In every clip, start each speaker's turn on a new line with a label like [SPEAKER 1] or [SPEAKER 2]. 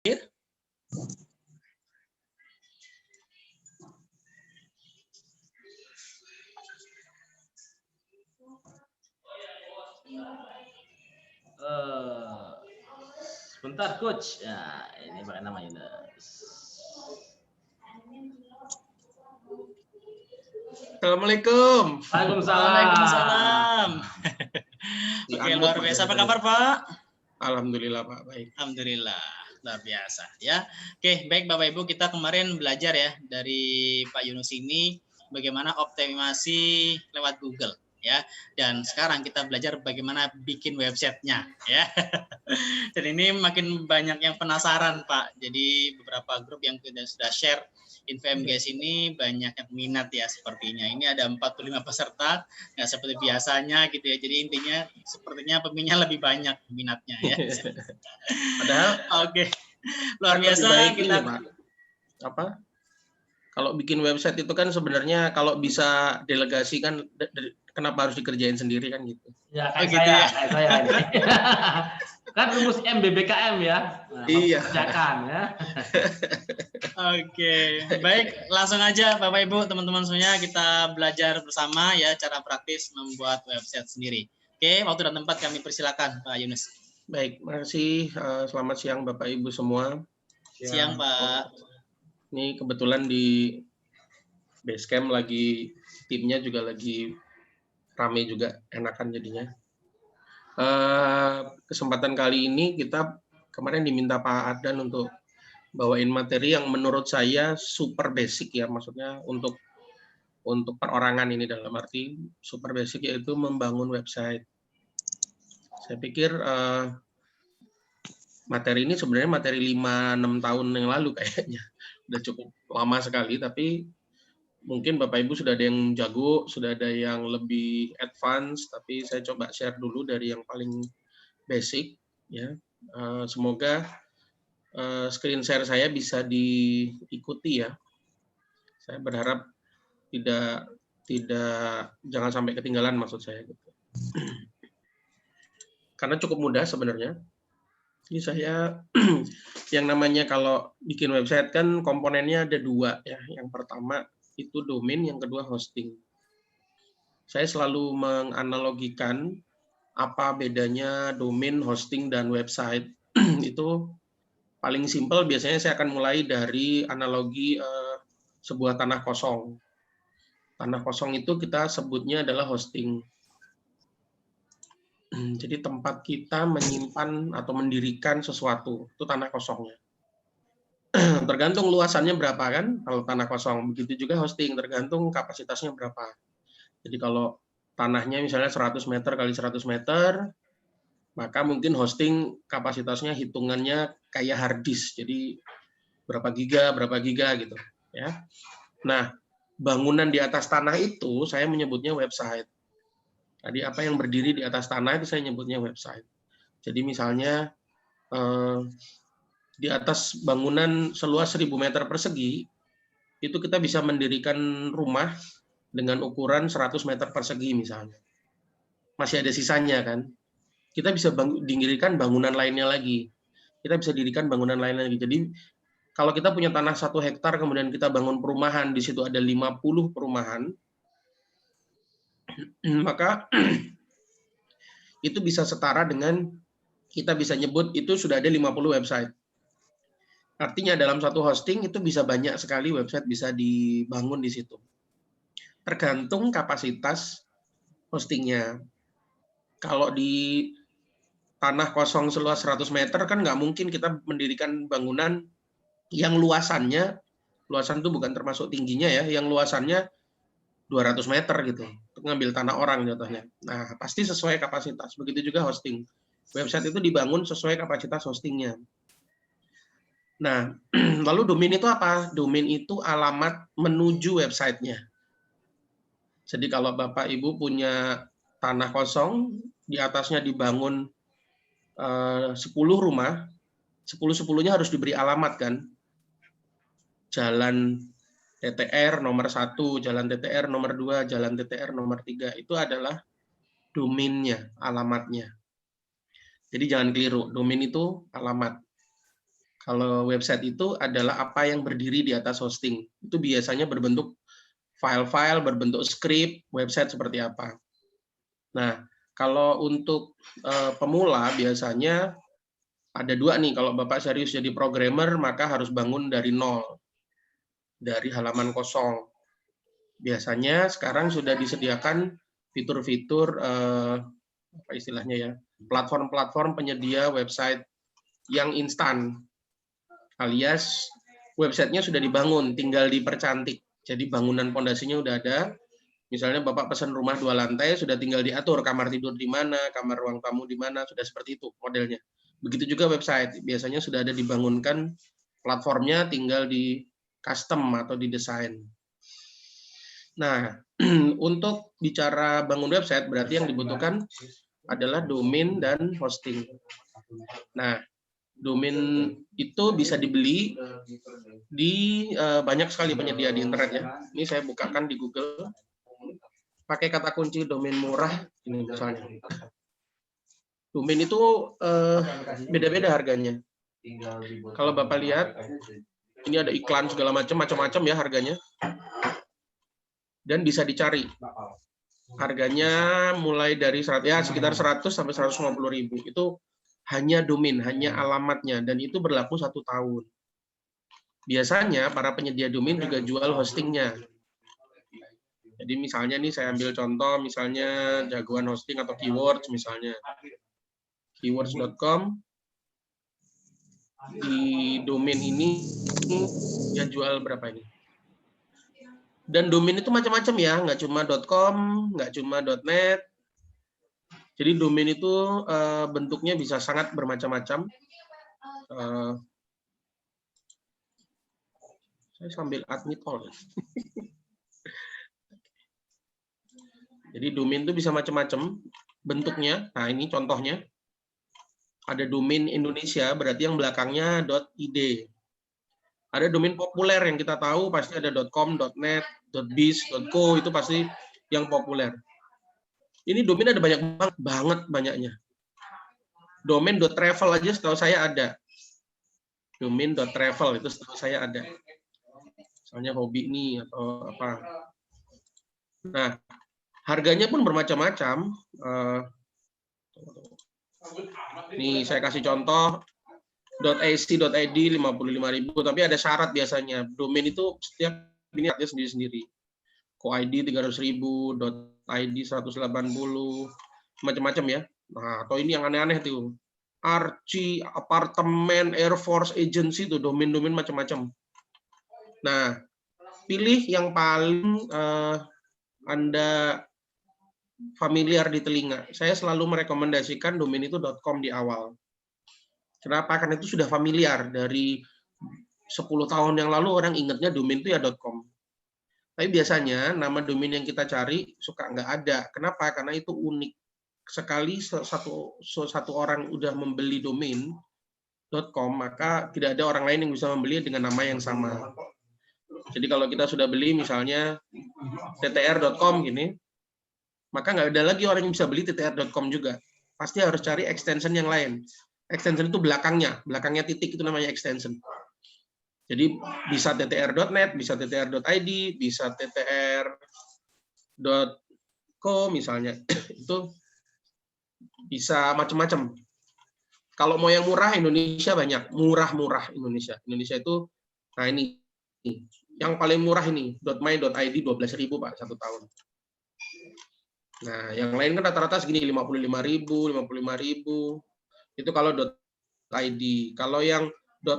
[SPEAKER 1] Sebentar coach. Ya, ini pakai nama Yunus.
[SPEAKER 2] Assalamualaikum.
[SPEAKER 1] Waalaikumsalam.
[SPEAKER 3] Waalaikumsalam. Oke, luar biasa. Apa kabar, Pak?
[SPEAKER 2] Alhamdulillah, Pak. Baik.
[SPEAKER 3] Alhamdulillah. Luar biasa ya. Oke, baik Bapak Ibu, kita kemarin belajar ya dari Pak Yunus ini bagaimana optimasi lewat Google ya. Dan sekarang kita belajar bagaimana bikin websitenya ya. Dan ini makin banyak yang penasaran, Pak. Jadi beberapa grup yang kita sudah share info MGS ini banyak yang minat ya sepertinya. Ini ada 45 peserta, nggak seperti biasanya gitu ya. Jadi intinya sepertinya peminatnya lebih banyak minatnya ya.
[SPEAKER 2] Padahal
[SPEAKER 3] oke. Luar biasa
[SPEAKER 2] kita ini, Pak. Apa? Kalau bikin website itu kan sebenarnya kalau bisa delegasi kan kenapa harus dikerjain sendiri kan gitu.
[SPEAKER 1] Ya kayak saya, ya? Kayak saya. Kan rumus MBBKM ya. Nah,
[SPEAKER 2] iya.
[SPEAKER 1] Kerjakan ya.
[SPEAKER 3] Oke, baik, langsung aja Bapak Ibu, teman-teman semuanya kita belajar bersama ya cara praktis membuat website sendiri. Oke, waktu dan tempat kami persilakan Pak Yunus.
[SPEAKER 2] Baik, makasih. Selamat siang Bapak Ibu semua.
[SPEAKER 3] Siang Pak.
[SPEAKER 2] Ini kebetulan di Basecamp lagi timnya juga lagi rame juga, enakan jadinya. Kesempatan kali ini kita kemarin diminta Pak Ardan untuk bawain materi yang menurut saya super basic ya, maksudnya untuk perorangan ini dalam arti super basic yaitu membangun website. Saya pikir materi ini sebenarnya materi 5-6 tahun yang lalu kayaknya. Udah cukup lama sekali, tapi mungkin Bapak Ibu sudah ada yang jago, sudah ada yang lebih advance, tapi saya coba share dulu dari yang paling basic ya. Semoga screen share saya bisa diikuti ya. Saya berharap jangan sampai ketinggalan maksud saya gitu. Karena cukup mudah sebenarnya. Ini saya yang namanya kalau bikin website kan komponennya ada 2 ya. Yang pertama itu domain, yang kedua hosting. Saya selalu menganalogikan apa bedanya domain, hosting, dan website. Itu paling simpel biasanya saya akan mulai dari analogi sebuah tanah kosong. Tanah kosong itu kita sebutnya adalah hosting. Jadi tempat kita menyimpan atau mendirikan sesuatu, itu tanah kosongnya. Tergantung luasannya berapa kan, kalau tanah kosong. Begitu juga hosting, tergantung kapasitasnya berapa. Jadi kalau tanahnya misalnya 100 meter kali 100 meter, maka mungkin hosting kapasitasnya hitungannya kayak hard disk. Jadi berapa giga gitu. Ya. Nah, bangunan di atas tanah itu saya menyebutnya website. Tadi apa yang berdiri di atas tanah itu saya nyebutnya website. Jadi misalnya di atas bangunan seluas 1000 meter persegi, itu kita bisa mendirikan rumah dengan ukuran 100 meter persegi misalnya. Masih ada sisanya kan. Kita bisa didirikan bangunan lainnya lagi. Kita bisa dirikan bangunan lain lagi. Jadi kalau kita punya tanah 1 hektar, kemudian kita bangun perumahan, di situ ada 50 perumahan, maka itu bisa setara dengan kita bisa nyebut itu sudah ada 50 website. Artinya dalam satu hosting itu bisa banyak sekali website bisa dibangun di situ. Tergantung kapasitas hostingnya. Kalau di tanah kosong seluas 100 meter kan nggak mungkin kita mendirikan bangunan yang luasan itu bukan termasuk tingginya ya, yang luasannya 200 meter gitu, untuk ngambil tanah orang contohnya. Nah, pasti sesuai kapasitas. Begitu juga hosting. Website itu dibangun sesuai kapasitas hostingnya. Nah, lalu domain itu apa? Domain itu alamat menuju websitenya. Jadi kalau Bapak Ibu punya tanah kosong, di atasnya dibangun 10 rumah, 10-10-nya harus diberi alamat kan. Jalan TTR nomor 1, jalan TTR nomor 2, jalan TTR nomor 3, itu adalah domainnya, alamatnya. Jadi jangan keliru, domain itu alamat. Kalau website itu adalah apa yang berdiri di atas hosting. Itu biasanya berbentuk file-file, berbentuk script, website seperti apa. Nah, kalau untuk pemula biasanya ada dua nih. Kalau Bapak serius jadi programmer, maka harus bangun dari nol, dari halaman kosong. Biasanya sekarang sudah disediakan fitur-fitur apa istilahnya ya, platform-platform penyedia website yang instan, alias websitenya sudah dibangun, tinggal dipercantik. Jadi bangunan pondasinya udah ada. Misalnya Bapak pesan rumah 2 lantai, sudah tinggal diatur kamar tidur di mana, kamar ruang tamu di mana, sudah seperti itu modelnya. Begitu juga website, biasanya sudah ada dibangunkan platformnya, tinggal di custom atau didesain. Nah, untuk bicara bangun website, berarti yang dibutuhkan adalah domain dan hosting. Nah, domain itu bisa dibeli di banyak sekali penyedia di internet ya. Ini saya bukakan di Google. Pakai kata kunci domain murah ini misalnya. Domain itu beda-beda harganya. Kalau Bapak lihat, ini ada iklan segala macam-macam ya harganya. Dan bisa dicari. Harganya mulai dari sekitar 100 sampai 150.000. Itu hanya domain, hanya alamatnya, dan itu berlaku 1 tahun. Biasanya para penyedia domain juga jual hostingnya. Jadi misalnya nih saya ambil contoh, misalnya jagoan hosting atau keywords misalnya. Keywords.com, di domain ini dia jual berapa ini? Dan domain itu macam-macam ya, nggak cuma .com, nggak cuma .net. Jadi domain itu bentuknya bisa sangat bermacam-macam. Saya sambil admit all. Jadi domain itu bisa macam-macam bentuknya. Nah, ini contohnya. Ada domain Indonesia, berarti yang belakangnya .id. Ada domain populer yang kita tahu pasti ada .com, .net, .biz, .co, itu pasti yang populer. Ini domain ada banyak banget banyaknya. Domain .travel aja setahu saya ada. Domain .travel itu setahu saya ada. Misalnya hobi nih atau apa. Nah, harganya pun bermacam-macam. Nih saya kasih contoh .ac.id 55.000, tapi ada syarat biasanya. Domain itu setiap ini artinya sendiri-sendiri. .id 300.000, .id 180, macam-macam ya. Nah, atau ini yang aneh-aneh tuh. Archie, apartemen, Air Force Agency tuh domain-domain macam-macam. Nah, pilih yang paling Anda familiar di telinga. Saya selalu merekomendasikan domain itu .com di awal. Kenapa? Karena itu sudah familiar. Dari 10 tahun yang lalu orang ingatnya domain itu ya .com. Tapi biasanya nama domain yang kita cari suka nggak ada. Kenapa? Karena itu unik. Sekali satu orang udah membeli domain .com, maka tidak ada orang lain yang bisa membeli dengan nama yang sama. Jadi kalau kita sudah beli misalnya ttr.com gini, maka nggak ada lagi orang yang bisa beli ttr.com juga. Pasti harus cari extension yang lain. Extension itu belakangnya titik itu namanya extension. Jadi bisa ttr.net, bisa ttr.id, bisa ttr.co misalnya. Itu bisa macam-macam. Kalau mau yang murah Indonesia banyak, murah-murah Indonesia. Indonesia itu, nah ini yang paling murah ini .my.id 12.000 Pak 1 tahun. Nah, yang lain kan rata-rata segini 55.000, 55.000. Itu kalau .id. Kalau yang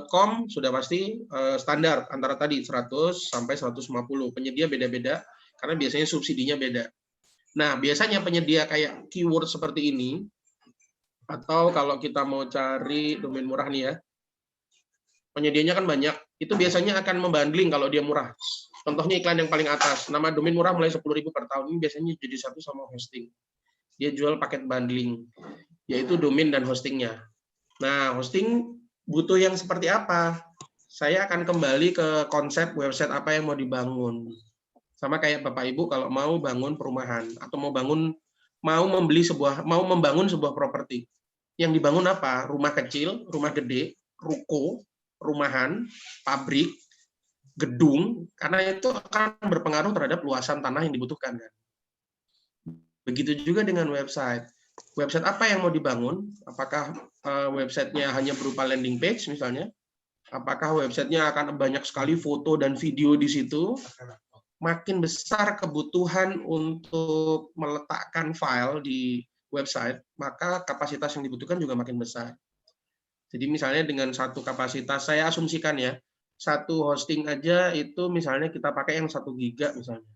[SPEAKER 2] .com sudah pasti standar antara tadi 100 sampai 150. Penyedia beda-beda karena biasanya subsidinya beda. Nah, biasanya penyedia kayak keyword seperti ini, atau kalau kita mau cari domain murah nih ya, penyedianya kan banyak, itu biasanya akan membundling kalau dia murah. Contohnya iklan yang paling atas, nama domain murah mulai 10.000 per tahun, ini biasanya jadi satu sama hosting. Dia jual paket bundling, yaitu domain dan hostingnya. Nah, hosting butuh yang seperti apa? Saya akan kembali ke konsep website apa yang mau dibangun. Sama kayak Bapak Ibu kalau mau bangun perumahan atau mau membangun sebuah properti. Yang dibangun apa? Rumah kecil, rumah gede, ruko, rumahan, pabrik, gedung, karena itu akan berpengaruh terhadap luasan tanah yang dibutuhkan kan. Begitu juga dengan website. Website apa yang mau dibangun? Apakah websitenya hanya berupa landing page misalnya? Apakah websitenya akan banyak sekali foto dan video di situ? Makin besar kebutuhan untuk meletakkan file di website, maka kapasitas yang dibutuhkan juga makin besar. Jadi misalnya dengan satu kapasitas, saya asumsikan ya, satu hosting aja itu misalnya kita pakai yang 1 giga misalnya.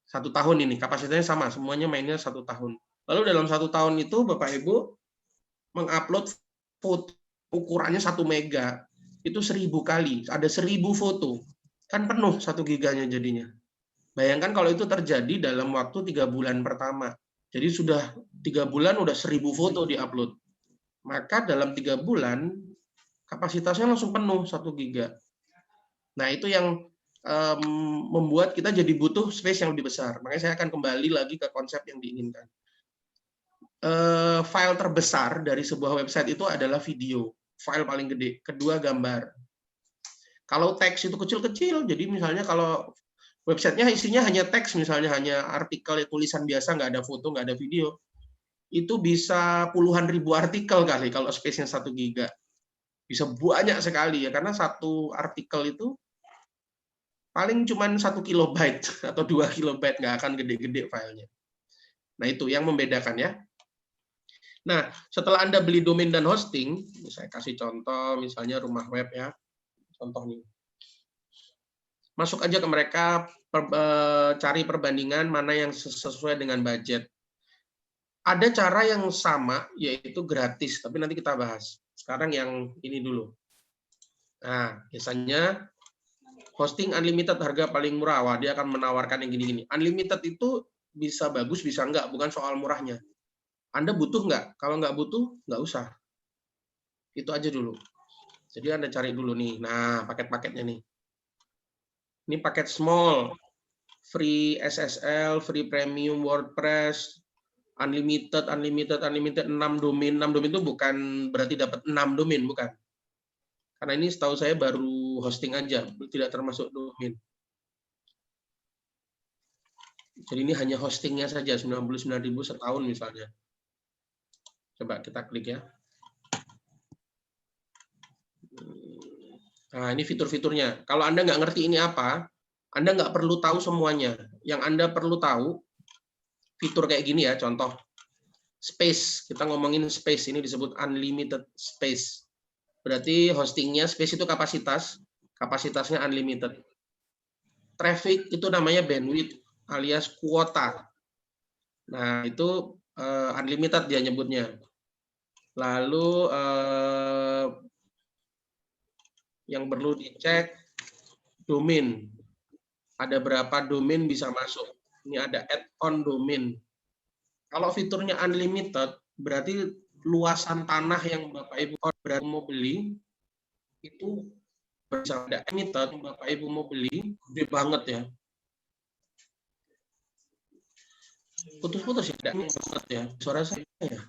[SPEAKER 2] 1 tahun ini, kapasitasnya sama, semuanya mainnya 1 tahun. Lalu dalam 1 tahun itu Bapak Ibu mengupload foto ukurannya 1 mega, itu 1000 kali, ada 1000 foto. Kan penuh 1 giganya jadinya. Bayangkan kalau itu terjadi dalam waktu 3 bulan pertama. Jadi sudah 3 bulan udah 1000 foto diupload. Maka dalam 3 bulan kapasitasnya langsung penuh 1 giga. Nah, itu yang membuat kita jadi butuh space yang lebih besar. Makanya saya akan kembali lagi ke konsep yang diinginkan. File terbesar dari sebuah website itu adalah video, file paling gede. Kedua, gambar. Kalau teks itu kecil-kecil, jadi misalnya kalau websitenya isinya hanya teks, misalnya hanya artikel, tulisan biasa, nggak ada foto, nggak ada video, itu bisa puluhan ribu artikel kali kalau space-nya 1 giga. Bisa banyak sekali ya, karena satu artikel itu paling cuma 1 kilobyte atau 2 kilobyte, nggak akan gede-gede filenya. Nah, itu yang membedakan ya. Nah, setelah Anda beli domain dan hosting, saya kasih contoh misalnya rumah web ya, contoh nih. Masuk aja ke mereka, cari perbandingan mana yang sesuai dengan budget. Ada cara yang sama, yaitu gratis, tapi nanti kita bahas. Sekarang yang ini dulu. Nah, biasanya hosting unlimited harga paling murah. Wah, dia akan menawarkan yang gini-gini. Unlimited itu bisa bagus, bisa enggak. Bukan soal murahnya. Anda butuh enggak? Kalau enggak butuh, enggak usah. Itu aja dulu. Jadi Anda cari dulu nih. Nah, paket-paketnya nih. Ini paket small. Free SSL, free premium WordPress, unlimited, 6 domain. 6 domain itu bukan berarti dapat 6 domain, bukan. Karena ini setahu saya baru hosting aja, tidak termasuk domain. Jadi ini hanya hostingnya saja, 99.000 setahun misalnya. Coba kita klik ya. Nah, ini fitur-fiturnya. Kalau Anda nggak ngerti ini apa, Anda nggak perlu tahu semuanya. Yang Anda perlu tahu, fitur kayak gini ya, contoh. Space, kita ngomongin space, ini disebut unlimited space. Berarti hostingnya, space itu kapasitas, kapasitasnya unlimited. Traffic itu namanya bandwidth alias kuota. Nah, itu unlimited dia nyebutnya. Lalu yang perlu dicek domain. Ada berapa domain bisa masuk. Ini ada add-on domain. Kalau fiturnya unlimited, berarti luasan tanah yang Bapak Ibu mau beli itu bisa ada unlimited, Bapak Ibu mau beli gede banget ya. Putus-putus ya, ada banget ya. Suara saya ya.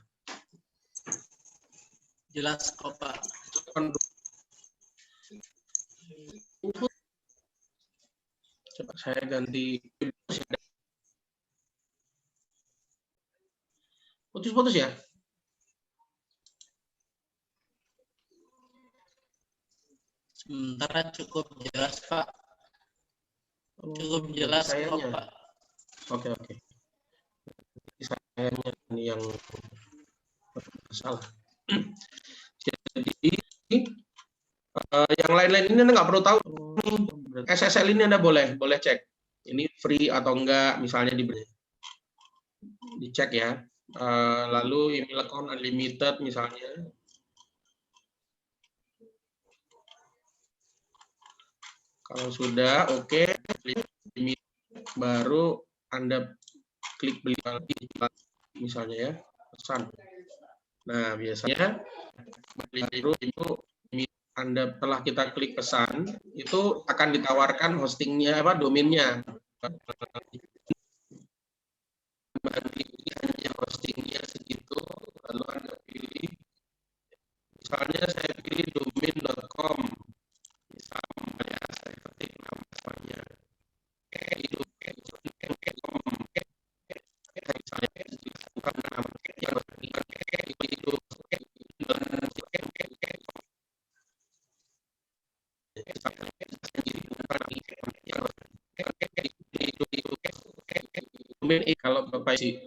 [SPEAKER 3] Jelas kok, Pak.
[SPEAKER 2] Coba saya ganti. Putus-putus ya.
[SPEAKER 3] Sementara cukup jelas, Pak. Cukup jelas kok, Pak.
[SPEAKER 2] Oke. Sayangnya ini yang salah. Jadi yang lain-lain ini Anda nggak perlu tahu. SSL ini Anda boleh cek. Ini free atau enggak, misalnya dicek ya. Lalu email account unlimited misalnya. Kalau sudah oke, baru Anda klik beli misalnya ya, pesan. Nah, biasanya itu Anda telah kita klik pesan, itu akan ditawarkan hostingnya domainnya. Hanya hostingnya segitu, lalu Anda pilih. Misalnya saya pilih domain.com. Kalau Bapak isi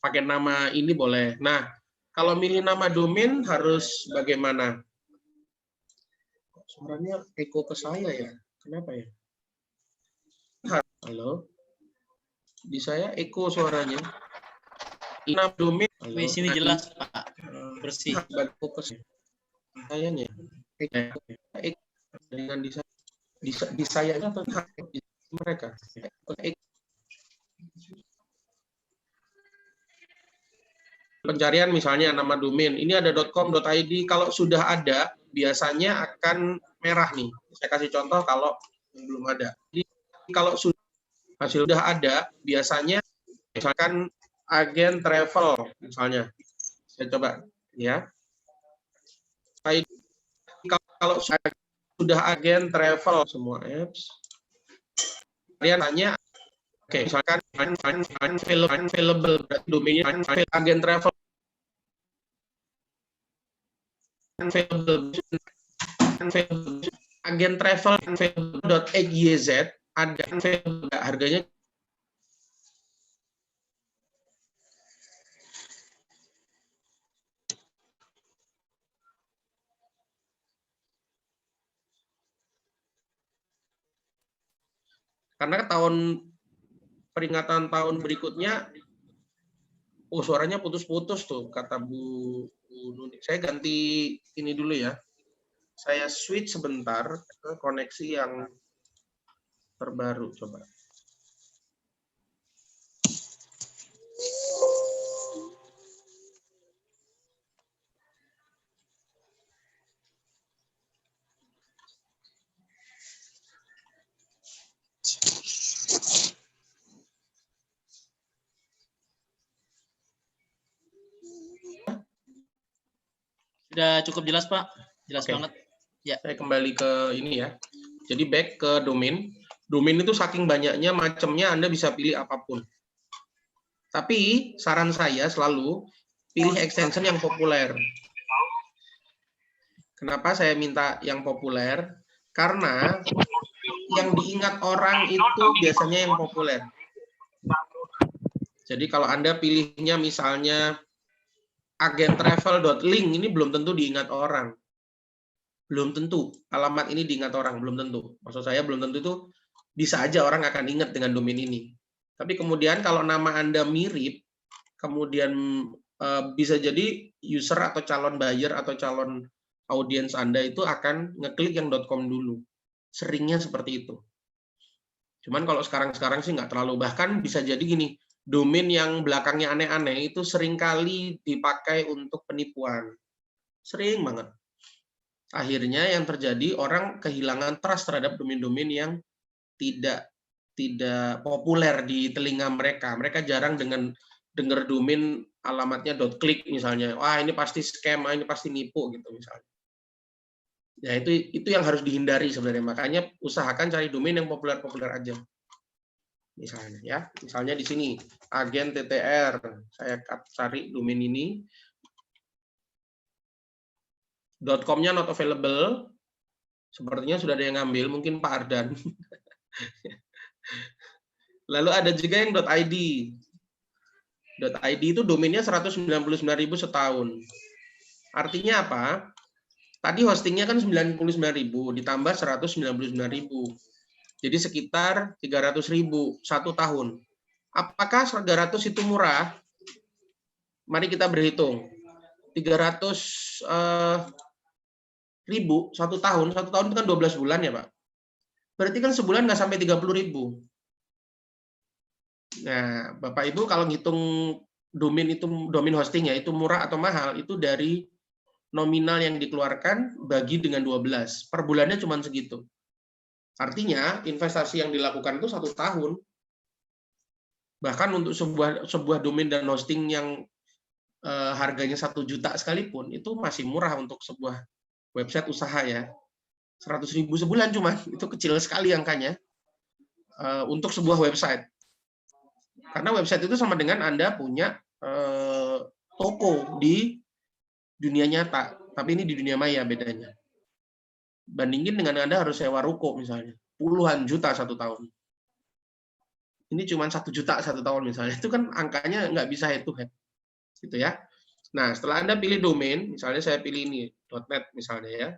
[SPEAKER 2] pakai nama ini boleh. Nah, kalau milih nama domain harus bagaimana? Suaranya eko ke saya ya. Kenapa ya? Halo. Di saya eko suaranya. Nama domain.
[SPEAKER 3] Di sini jelas, Pak. Bersih.
[SPEAKER 2] Fokus. Kayaknya. Eko dengan di saya atau mereka. Pencarian misalnya nama domain, ini ada .com.id, kalau sudah ada biasanya akan merah nih. Saya kasih contoh kalau belum ada. Jadi kalau sudah ada biasanya misalkan agen travel misalnya. Saya coba ya. Kalau sudah agen travel semua apps. Kalian tanya oke, misalkan available domainnya agen travel agen travel.xyz ada harganya karena peringatan tahun berikutnya suaranya putus-putus tuh kata Bu Nuni. Saya ganti ini dulu ya. Saya switch sebentar ke koneksi yang terbaru coba.
[SPEAKER 3] Sudah cukup jelas, Pak. Jelas banget. Ya.
[SPEAKER 2] Saya kembali ke ini ya. Jadi back ke domain. Domain itu saking banyaknya macamnya Anda bisa pilih apapun. Tapi saran saya selalu pilih extension yang populer. Kenapa saya minta yang populer? Karena yang diingat orang itu biasanya yang populer. Jadi kalau Anda pilihnya misalnya agentravel.link, ini belum tentu diingat orang. Belum tentu. Alamat ini diingat orang, belum tentu. Maksud saya belum tentu itu bisa aja orang akan ingat dengan domain ini. Tapi kemudian kalau nama Anda mirip, kemudian bisa jadi user atau calon buyer atau calon audiens Anda itu akan ngeklik yang .com dulu. Seringnya seperti itu. Cuman kalau sekarang sih nggak terlalu. Bahkan bisa jadi gini, domain yang belakangnya aneh-aneh itu seringkali dipakai untuk penipuan. Sering banget. Akhirnya yang terjadi orang kehilangan trust terhadap domain-domain yang tidak populer di telinga mereka. Mereka jarang dengar domain alamatnya .click misalnya. Wah, ini pasti scam, ini pasti nipu gitu misalnya. Ya itu yang harus dihindari sebenarnya. Makanya usahakan cari domain yang populer-populer aja. Misalnya ya, misalnya di sini agen TTR, saya cari domain ini, .com-nya not available, sepertinya sudah ada yang ngambil, mungkin Pak Ardan. Lalu ada juga yang .id. .id itu domainnya 199.000 setahun. Artinya apa? Tadi hostingnya kan 99.000 ditambah 199.000. Jadi sekitar 300.000 satu tahun. Apakah 300 itu murah? Mari kita berhitung. 300.000 satu tahun itu kan 12 bulan ya Pak. Berarti kan sebulan nggak sampai 30.000. Nah, Bapak Ibu kalau ngitung domain hostingnya itu murah atau mahal itu dari nominal yang dikeluarkan bagi dengan 12. Per bulannya cuma segitu. Artinya investasi yang dilakukan itu 1 tahun. Bahkan untuk sebuah domain dan hosting yang harganya 1 juta sekalipun itu masih murah untuk sebuah website usaha ya. 100.000 sebulan cuma, itu kecil sekali angkanya untuk sebuah website. Karena website itu sama dengan Anda punya toko di dunia nyata, tapi ini di dunia maya bedanya. Bandingin dengan Anda harus sewa ruko misalnya, puluhan juta 1 tahun. Ini cuma 1 juta 1 tahun misalnya, itu kan angkanya nggak bisa head to head, gitu ya. Nah, setelah Anda pilih domain, misalnya saya pilih ini .net misalnya ya,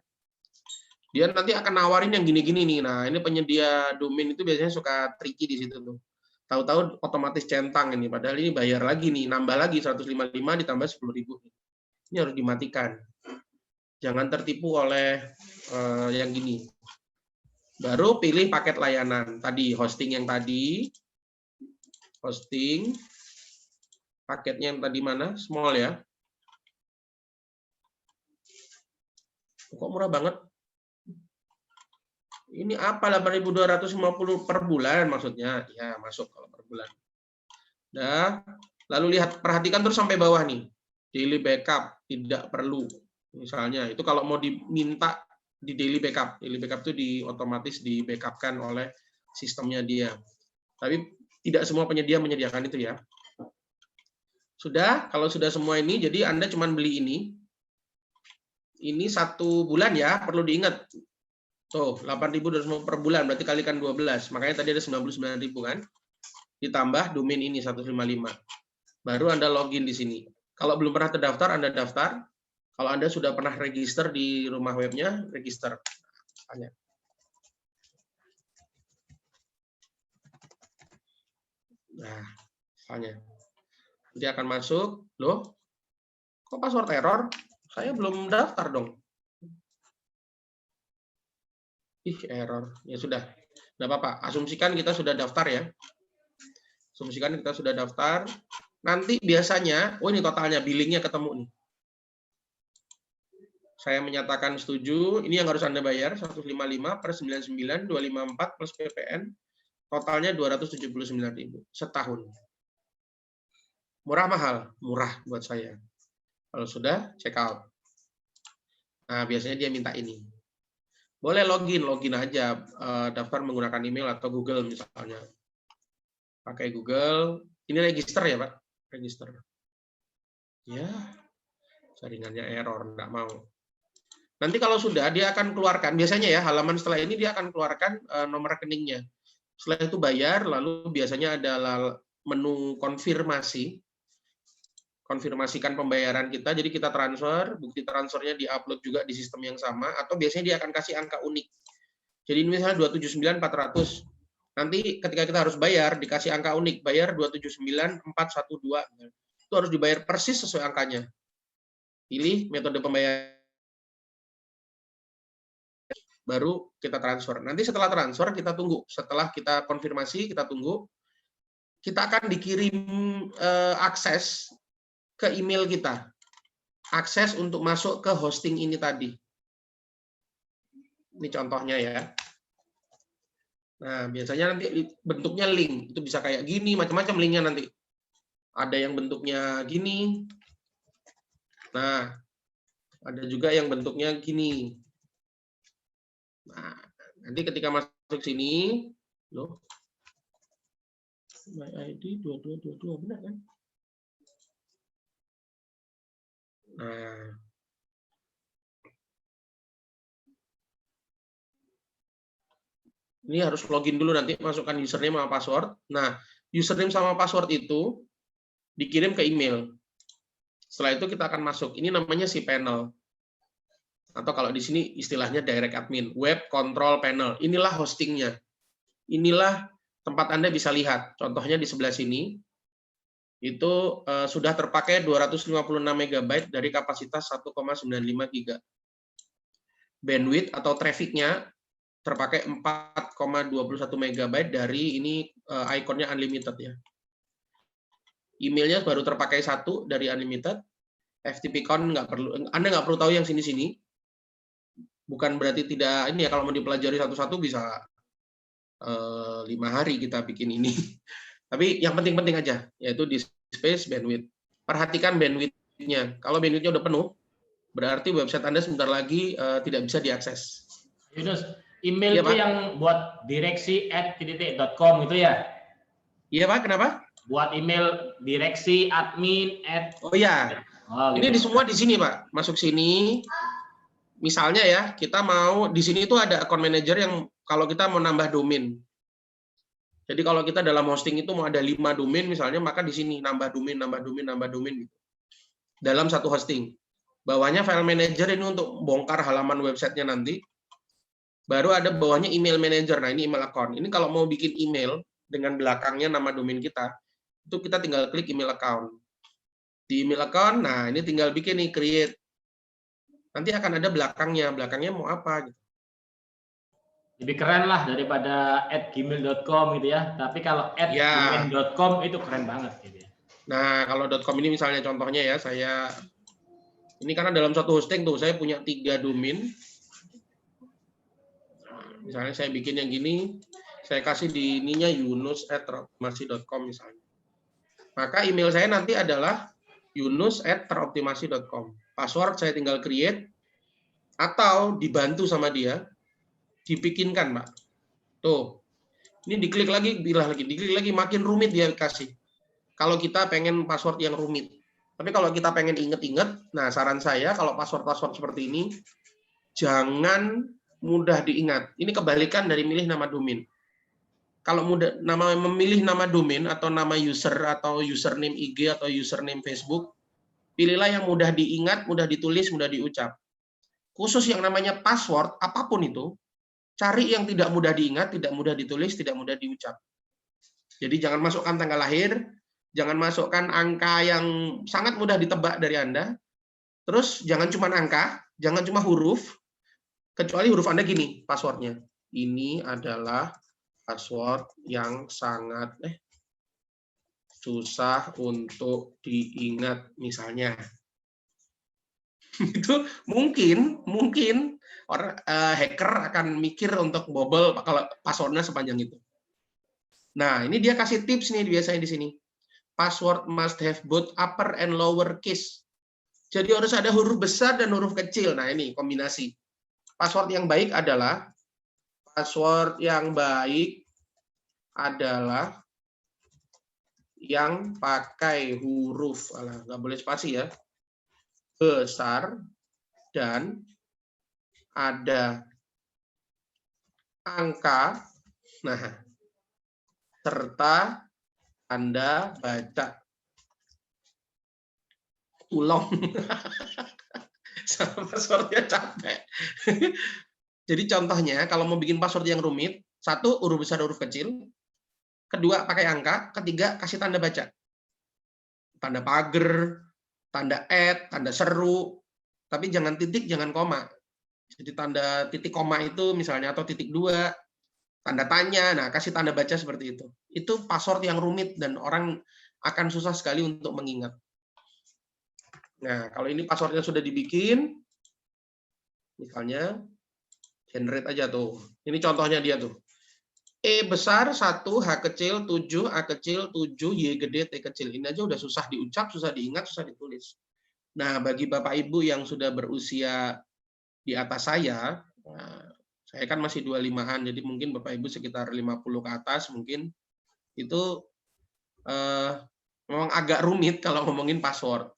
[SPEAKER 2] dia nanti akan nawarin yang gini-gini nih. Nah, ini penyedia domain itu biasanya suka tricky di situ tuh. Tahu-tahu otomatis centang ini, padahal ini bayar lagi nih, nambah lagi 155 ditambah 10.000. Ini harus dimatikan. Jangan tertipu oleh yang gini. Baru pilih paket layanan. Tadi hosting yang tadi. Hosting. Paketnya yang tadi mana? Small ya. Kok murah banget? Ini apa 8.250 per bulan maksudnya? Ya, masuk kalau per bulan. Nah, lalu lihat, perhatikan terus sampai bawah nih. Daily backup, tidak perlu. Misalnya, itu kalau mau diminta di daily backup. Daily backup itu otomatis di backupkan oleh sistemnya dia. Tapi tidak semua penyedia menyediakan itu ya. Sudah, kalau sudah semua ini, jadi Anda cuma beli ini. Ini 1 bulan ya, perlu diingat. Tuh, 8.250 per bulan, berarti kalikan 12. Makanya tadi ada 99.000 kan? Ditambah domain ini 155. Baru Anda login di sini. Kalau belum pernah terdaftar, Anda daftar. Kalau Anda sudah pernah register di rumah webnya, register. Tanya. Nah, tanya. Nanti akan masuk. Loh, kok password error? Saya belum daftar dong. Error. Ya sudah. Nggak apa-apa. Asumsikan kita sudah daftar ya. Asumsikan kita sudah daftar. Nanti biasanya, oh ini totalnya, billingnya ketemu nih. Saya menyatakan setuju. Ini yang harus Anda bayar, 155 per 99, 254 plus PPN. Totalnya 279.000 setahun. Murah mahal? Murah buat saya. Kalau sudah, check out. Nah, biasanya dia minta ini. Boleh login aja, daftar menggunakan email atau Google misalnya. Pakai Google, ini register ya Pak? Register. Ya, jaringannya error, nggak mau. Nanti kalau sudah, dia akan keluarkan, biasanya ya, halaman setelah ini dia akan keluarkan nomor rekeningnya. Setelah itu bayar, lalu biasanya ada menu konfirmasi. Konfirmasikan pembayaran kita, jadi kita transfer, bukti transfernya di-upload juga di sistem yang sama, atau biasanya dia akan kasih angka unik. Jadi ini misalnya 279.400. Nanti ketika kita harus bayar, dikasih angka unik, bayar 279.412. Itu harus dibayar persis sesuai angkanya. Pilih metode pembayaran, baru kita transfer. Nanti setelah transfer, kita tunggu. Setelah kita konfirmasi, kita tunggu. Kita akan dikirim akses ke email kita. Akses untuk masuk ke hosting ini tadi. Ini contohnya ya. Nah, biasanya nanti bentuknya link. Itu bisa kayak gini, macam-macam linknya nanti. Ada yang bentuknya gini. Nah, ada juga yang bentuknya gini. Nah, nanti ketika masuk sini, loh, my ID 2222 benar kan? Nah, ini harus login dulu, nanti masukkan username sama password. Nah, username sama password itu dikirim ke email. Setelah itu kita akan masuk. Ini namanya cPanel. Atau kalau di sini istilahnya direct admin, web control panel. Inilah hostingnya. Inilah tempat Anda bisa lihat. Contohnya di sebelah sini. Itu sudah terpakai 256 MB dari kapasitas 1,95 GB. Bandwidth atau trafficnya terpakai 4,21 MB dari ini ikonnya unlimited ya. Emailnya baru terpakai 1 dari unlimited. FTP count nggak perlu. Anda nggak perlu tahu yang sini-sini. Bukan berarti tidak ini ya, kalau mau dipelajari satu-satu bisa 5 hari kita bikin ini. Tapi yang penting-penting aja, yaitu di space bandwidth. Perhatikan bandwidth-nya. Kalau bandwidth-nya udah penuh, berarti website Anda sebentar lagi tidak bisa diakses.
[SPEAKER 1] Yunus, email ya, itu Pak, yang buat direksi@titik.com itu ya?
[SPEAKER 2] Iya Pak, kenapa?
[SPEAKER 1] Buat email direksi admin.
[SPEAKER 2] Oh ya, ini di semua di sini Pak. Masuk sini. misalnya ya, kita mau di sini tuh ada account manager yang kalau kita mau nambah domain. Jadi kalau kita dalam hosting itu mau ada 5 domain misalnya, maka di sini nambah domain, nambah domain, nambah domain gitu. Dalam satu hosting. Bawahnya file manager ini untuk bongkar halaman websitenya nanti. Baru ada bawahnya email manager. Nah, ini email account. Ini kalau mau bikin email dengan belakangnya nama domain kita, itu kita tinggal klik email account. Di email account, nah ini tinggal bikin nih, create. Nanti akan ada belakangnya. Belakangnya mau apa gitu.
[SPEAKER 1] Lebih keren lah daripada @gmail.com gitu ya. Tapi kalau @gmail.com itu keren banget gitu ya.
[SPEAKER 2] Nah, kalau .com ini misalnya contohnya ya, saya ini karena dalam satu hosting tuh saya punya 3 domain. Misalnya saya bikin yang gini, saya kasih di ininya yunus@teroptimasi.com misalnya. Maka email saya nanti adalah yunus@teroptimasi.com. Password saya tinggal create atau dibantu sama dia, dibikinkan, Pak. Tuh. Ini diklik lagi, diklik lagi, makin rumit dia kasih. Kalau kita pengen password yang rumit. Tapi kalau kita pengen inget-inget, nah saran saya kalau password-password seperti ini, jangan mudah diingat. Ini kebalikan dari milih nama domain. Kalau memilih nama domain atau nama user atau username IG atau username Facebook, pilihlah yang mudah diingat, mudah ditulis, mudah diucap. Khusus yang namanya password, apapun itu, cari yang tidak mudah diingat, tidak mudah ditulis, tidak mudah diucap. Jadi jangan masukkan tanggal lahir, jangan masukkan angka yang sangat mudah ditebak dari Anda. Terus jangan cuma angka, jangan cuma huruf, kecuali huruf Anda gini, passwordnya. Ini adalah password yang sangat susah untuk diingat misalnya. Itu mungkin orang hacker akan mikir untuk bobol kalau passwordnya sepanjang itu. Nah, ini dia kasih tips nih biasanya di sini. Password must have both upper and lower case. Jadi harus ada huruf besar dan huruf kecil. Nah, ini kombinasi. Password yang baik adalah yang pakai huruf, nggak boleh spasi ya, besar dan ada angka, nah, serta tanda baca. Ulang. Sama passwordnya capek. Jadi contohnya, kalau mau bikin password yang rumit, 1, huruf besar, huruf kecil. 2, pakai angka. 3, kasih tanda baca. Tanda pagar, tanda @ tanda seru. Tapi jangan titik, jangan koma. Jadi tanda titik koma itu misalnya, atau titik 2, tanda tanya. Nah, kasih tanda baca seperti itu. Itu password yang rumit dan orang akan susah sekali untuk mengingat. Nah, kalau ini passwordnya sudah dibikin, misalnya, generate aja tuh. Ini contohnya dia tuh. E besar 1, H kecil 7, A kecil 7, Y gede, T kecil. Ini aja udah susah diucap, susah diingat, susah ditulis. Nah, bagi Bapak Ibu yang sudah berusia di atas saya, nah, saya kan masih 25-an, jadi mungkin Bapak Ibu sekitar 50 ke atas mungkin, itu memang agak rumit kalau ngomongin password.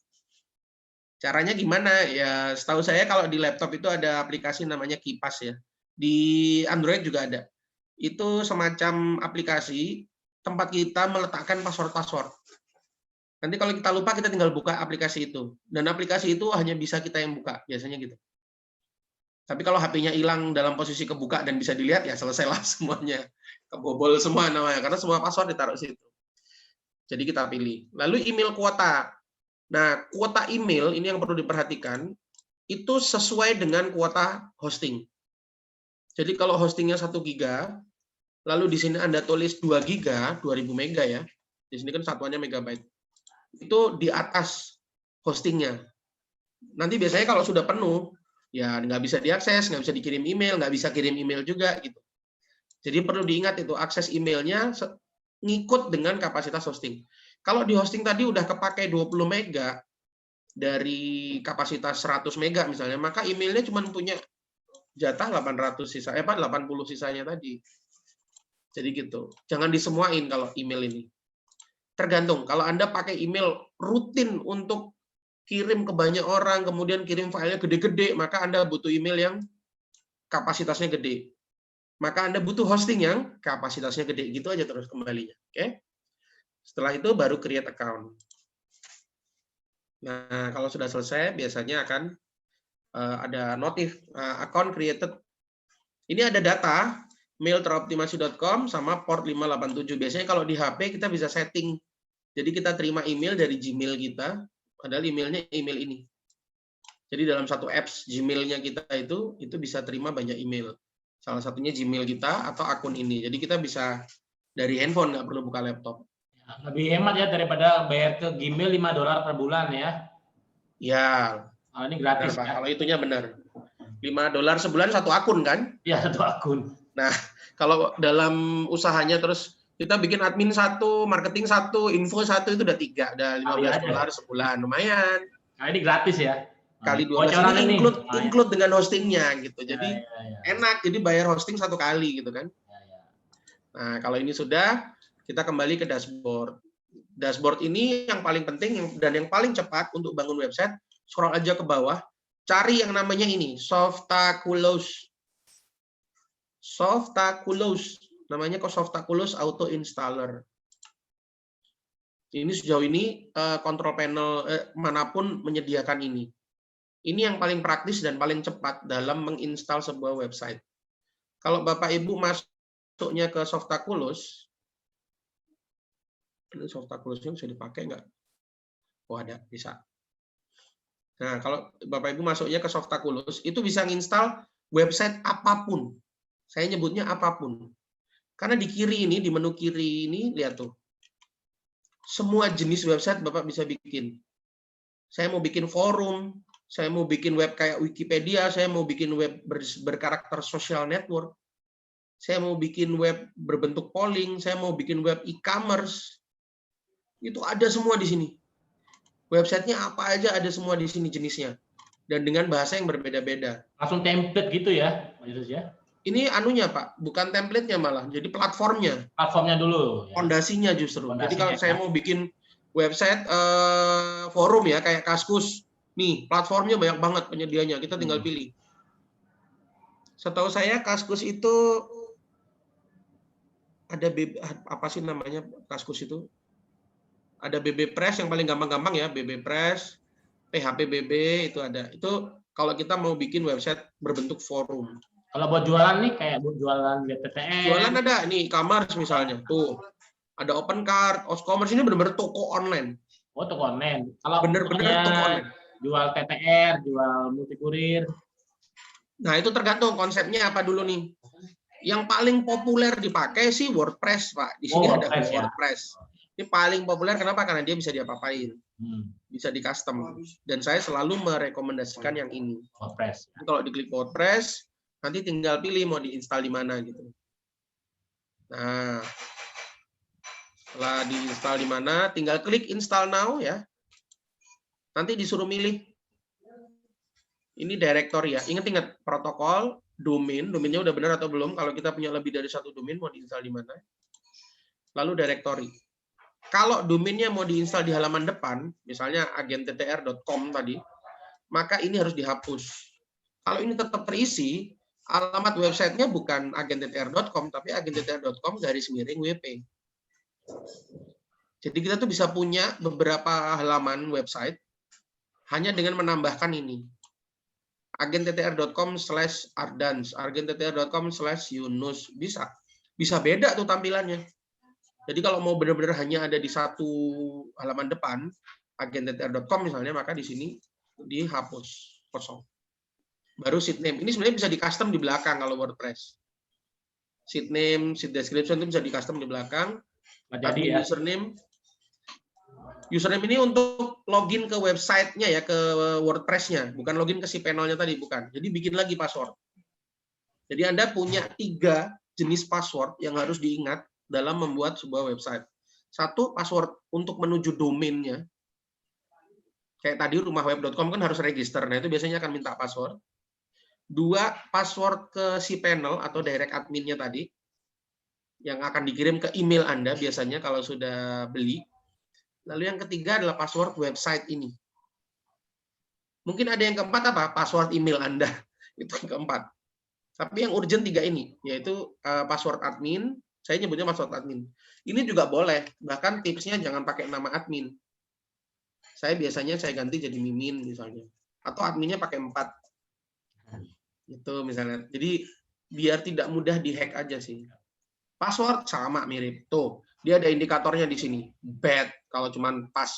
[SPEAKER 2] Caranya gimana? Ya, setahu saya kalau di laptop itu ada aplikasi namanya KeePass ya. Di Android juga ada. Itu semacam aplikasi tempat kita meletakkan password-password. Nanti kalau kita lupa, kita tinggal buka aplikasi itu. Dan aplikasi itu hanya bisa kita yang buka, biasanya gitu. Tapi kalau HP-nya hilang dalam posisi kebuka dan bisa dilihat, ya selesailah semuanya. Kebobol semua namanya, karena semua password ditaruh situ. Jadi kita pilih. Lalu email kuota. Nah, kuota email ini yang perlu diperhatikan, itu sesuai dengan kuota hosting. Jadi kalau hostingnya 1 giga, lalu di sini Anda tulis 2 giga, 2000 mega ya, di sini kan satuannya megabyte, itu di atas hostingnya. Nanti biasanya kalau sudah penuh, ya nggak bisa diakses, nggak bisa dikirim email, nggak bisa kirim email juga gitu. Jadi perlu diingat itu, akses emailnya ngikut dengan kapasitas hosting. Kalau di hosting tadi udah kepakai 20 mega dari kapasitas 100 mega misalnya, maka emailnya cuma punya jatah 800 sisa, 80 sisanya tadi. Jadi gitu. Jangan disemuain kalau email ini. Tergantung. Kalau Anda pakai email rutin untuk kirim ke banyak orang, kemudian kirim filenya gede-gede, maka Anda butuh email yang kapasitasnya gede. Maka Anda butuh hosting yang kapasitasnya gede. Gitu aja terus kembalinya. Oke? Setelah itu baru create account. Nah, kalau sudah selesai, biasanya akan ada notif account created. Ini ada data mail teroptimasi.com sama port 587. Biasanya kalau di HP kita bisa setting. Jadi kita terima email dari Gmail kita, padahal emailnya email ini. Jadi dalam satu apps Gmail-nya kita itu bisa terima banyak email. Salah satunya Gmail kita atau akun ini. Jadi kita bisa dari handphone, nggak perlu buka laptop.
[SPEAKER 1] Lebih hemat ya daripada bayar ke Gmail $5 per bulan ya.
[SPEAKER 2] Ya.
[SPEAKER 1] Ini gratis
[SPEAKER 2] Benar, Pak.
[SPEAKER 1] ya.
[SPEAKER 2] Kalau itunya benar. $5 sebulan satu akun kan?
[SPEAKER 1] Ya, satu akun.
[SPEAKER 2] Nah, kalau dalam usahanya terus kita bikin admin 1, marketing 1, info 1 itu udah 3, udah $15 sebulan, lumayan.
[SPEAKER 1] Nah, ini gratis ya.
[SPEAKER 2] Kali 12 ini include dengan hostingnya gitu. Jadi enak, jadi bayar hosting 1 kali gitu kan. Nah, kalau ini sudah, kita kembali ke dashboard. Dashboard ini yang paling penting dan yang paling cepat untuk bangun website. Scroll aja ke bawah, cari yang namanya ini, Softaculous. Softaculous, namanya kok Softaculous Auto Installer. Ini sejauh ini control panel manapun menyediakan ini. Ini yang paling praktis dan paling cepat dalam menginstal sebuah website. Kalau Bapak Ibu masuknya ke Softaculous, ini Softaculous-nya bisa dipakai nggak? Oh ada, bisa. Nah, kalau Bapak Ibu masuknya ke Softaculous, itu bisa nginstal website apapun. Saya nyebutnya apapun. Karena di kiri ini, di menu kiri ini, lihat tuh. Semua jenis website Bapak bisa bikin. Saya mau bikin forum, saya mau bikin web kayak Wikipedia, saya mau bikin web berkarakter social network, saya mau bikin web berbentuk polling, saya mau bikin web e-commerce. Itu ada semua di sini. Websitenya apa aja ada semua di sini jenisnya. Dan dengan bahasa yang berbeda-beda.
[SPEAKER 1] Langsung template gitu ya, Pak Yunus ya?
[SPEAKER 2] Ini anunya Pak, bukan template-nya malah, jadi platformnya.
[SPEAKER 1] Platformnya dulu. Ya.
[SPEAKER 2] Fondasinya justru.
[SPEAKER 1] Fondasinya,
[SPEAKER 2] jadi kalau saya mau bikin website forum ya, kayak Kaskus, nih platformnya banyak banget penyedianya, kita tinggal pilih. Setahu saya Kaskus itu ada apa sih namanya Kaskus itu? Ada BB Press yang paling gampang-gampang ya, BB Press, PHP BB itu ada. Itu kalau kita mau bikin website berbentuk forum.
[SPEAKER 1] Kalau buat jualan nih, kayak buat jualan BTTN.
[SPEAKER 2] Jualan ada, nih e-commerce misalnya, tuh. Ada open cart, Oscommerce ini benar-benar toko online.
[SPEAKER 1] Oh, toko online. Kalau
[SPEAKER 2] benar-benar toko online.
[SPEAKER 1] Jual TTR, jual multikurir.
[SPEAKER 2] Nah, itu tergantung konsepnya apa dulu nih. Yang paling populer dipakai sih WordPress, Pak. Di sini ada WordPress. Ini paling populer kenapa? Karena dia bisa diapa-apain. Bisa di custom. Dan saya selalu merekomendasikan yang ini.
[SPEAKER 1] WordPress.
[SPEAKER 2] Kalau diklik WordPress, nanti tinggal pilih mau diinstal di mana gitu. Nah, setelah diinstal di mana, tinggal klik install now ya. Nanti disuruh milih. Ini directory ya. Ingat-ingat protokol, domainnya udah benar atau belum. Kalau kita punya lebih dari satu domain mau diinstal di mana. Lalu directory. Kalau domainnya mau diinstal di halaman depan, misalnya agentttr.com tadi, maka ini harus dihapus. Kalau ini tetap terisi, alamat websitenya bukan agentttr.com, tapi agentttr.com/wp. Jadi kita tuh bisa punya beberapa halaman website hanya dengan menambahkan ini. agentttr.com/ardans, agentttr.com/yunus, bisa beda tuh tampilannya. Jadi kalau mau benar-benar hanya ada di satu halaman depan, agentttr.com misalnya, maka di sini dihapus kosong. Baru sheet name. Ini sebenarnya bisa di custom di belakang kalau WordPress. Sheet name, sheet description itu bisa di custom di belakang.
[SPEAKER 1] Jadi ya.
[SPEAKER 2] Username ini untuk login ke website-nya ya, ke WordPress-nya, bukan login ke si panelnya tadi, bukan. Jadi bikin lagi password. Jadi Anda punya 3 jenis password yang harus diingat dalam membuat sebuah website. 1, password untuk menuju domainnya. Kayak tadi rumahweb.com kan harus register, nah itu biasanya akan minta password. 2, password ke si panel atau direct admin-nya tadi, yang akan dikirim ke email Anda biasanya kalau sudah beli. Lalu yang ketiga adalah password website ini. Mungkin ada yang keempat apa? Password email Anda. Itu yang keempat. Tapi yang urgent 3 ini, yaitu password admin, saya nyebutnya password admin. Ini juga boleh, bahkan tipsnya jangan pakai nama admin. Saya biasanya saya ganti jadi Mimin misalnya. Atau adminnya pakai 4. Itu misalnya. Jadi biar tidak mudah dihack aja sih. Password sama mirip. Tuh, dia ada indikatornya di sini. Bad kalau cuman pas.